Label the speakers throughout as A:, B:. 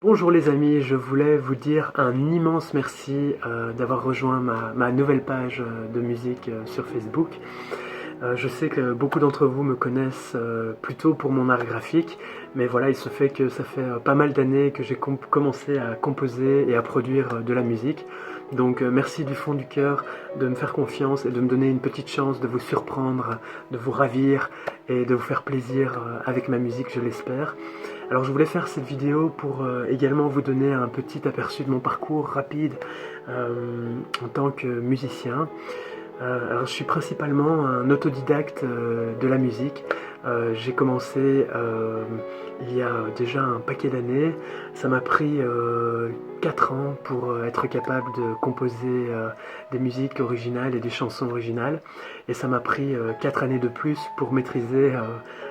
A: Bonjour les amis, je voulais vous dire un immense merci d'avoir rejoint ma nouvelle page de musique sur Facebook. Je sais que beaucoup d'entre vous me connaissent plutôt pour mon art graphique, mais voilà, il se fait que ça fait pas mal d'années que j'ai commencé à composer et à produire de la musique. Donc merci du fond du cœur de me faire confiance et de me donner une petite chance de vous surprendre, de vous ravir et de vous faire plaisir avec ma musique, je l'espère. Alors je voulais faire cette vidéo pour également vous donner un petit aperçu de mon parcours rapide en tant que musicien. Alors je suis principalement un autodidacte de la musique. J'ai commencé il y a déjà un paquet d'années. Ça m'a pris 4 ans pour être capable de composer des musiques originales et des chansons originales. Et ça m'a pris 4 années de plus pour maîtriser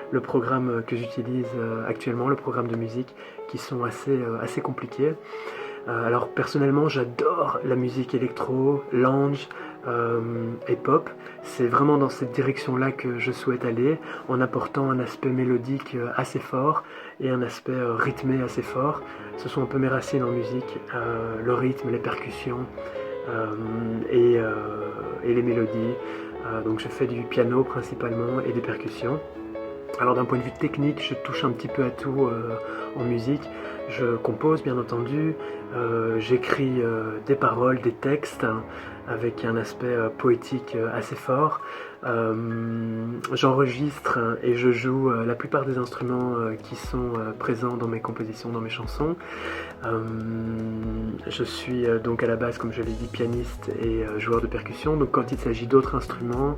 A: le programme que j'utilise actuellement, le programme de musique, qui sont assez compliqués. Alors personnellement j'adore la musique électro, lounge et pop. C'est vraiment dans cette direction-là que je souhaite aller, en apportant un aspect mélodique assez fort et un aspect rythmé assez fort. Ce sont un peu mes racines en musique, le rythme, les percussions et les mélodies. Donc je fais du piano principalement et des percussions. Alors d'un point de vue technique, je touche un petit peu à tout en musique. Je compose bien entendu, j'écris des paroles, des textes avec un aspect poétique assez fort. J'enregistre et je joue la plupart des instruments qui sont présents dans mes compositions, dans mes chansons. Je suis donc à la base, comme je l'ai dit, pianiste et joueur de percussion. Donc quand il s'agit d'autres instruments,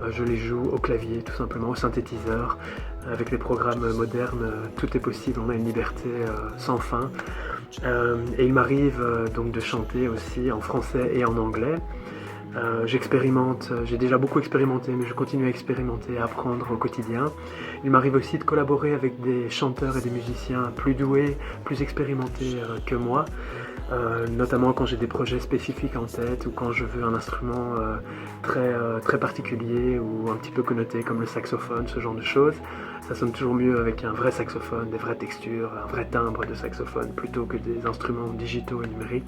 A: je les joue au clavier tout simplement, au synthétiseur. Avec les programmes modernes, tout est possible, on a une liberté sans fin. Et il m'arrive donc de chanter aussi en français et en anglais. J'expérimente, j'ai déjà beaucoup expérimenté, mais je continue à expérimenter et à apprendre au quotidien. Il m'arrive aussi de collaborer avec des chanteurs et des musiciens plus doués, plus expérimentés que moi, notamment quand j'ai des projets spécifiques en tête ou quand je veux un instrument très particulier ou un petit peu connoté comme le saxophone, ce genre de choses. Ça sonne toujours mieux avec un vrai saxophone, des vraies textures, un vrai timbre de saxophone plutôt que des instruments digitaux et numériques.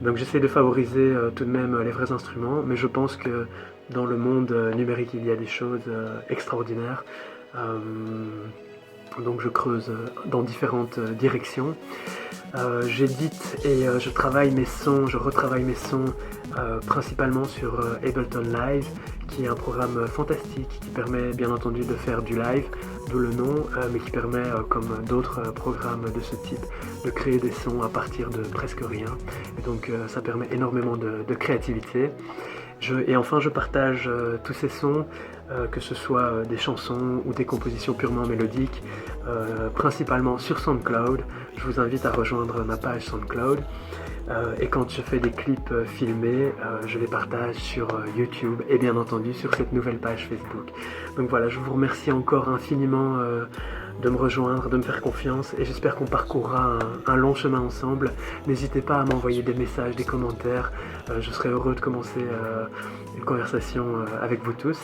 A: Donc j'essaie de favoriser tout de même les vrais instruments, mais je pense que dans le monde numérique il y a des choses extraordinaires. Donc je creuse dans différentes directions. J'édite et je travaille mes sons, je retravaille mes sons principalement sur Ableton Live, qui est un programme fantastique qui permet bien entendu de faire du live, d'où le nom, mais qui permet, comme d'autres programmes de ce type, de créer des sons à partir de presque rien. Et donc ça permet énormément de créativité. Et enfin je partage tous ces sons, que ce soit des chansons ou des compositions purement mélodiques, principalement sur SoundCloud. Je vous invite à rejoindre ma page SoundCloud. Et quand je fais des clips filmés, je les partage sur YouTube et bien entendu sur cette nouvelle page Facebook. Donc voilà, je vous remercie encore infiniment de me rejoindre, de me faire confiance et j'espère qu'on parcourra un long chemin ensemble. N'hésitez pas à m'envoyer des messages, des commentaires, je serai heureux de commencer une conversation avec vous tous.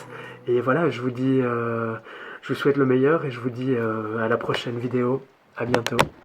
A: Et voilà, je vous souhaite le meilleur et je vous dis à la prochaine vidéo. À bientôt.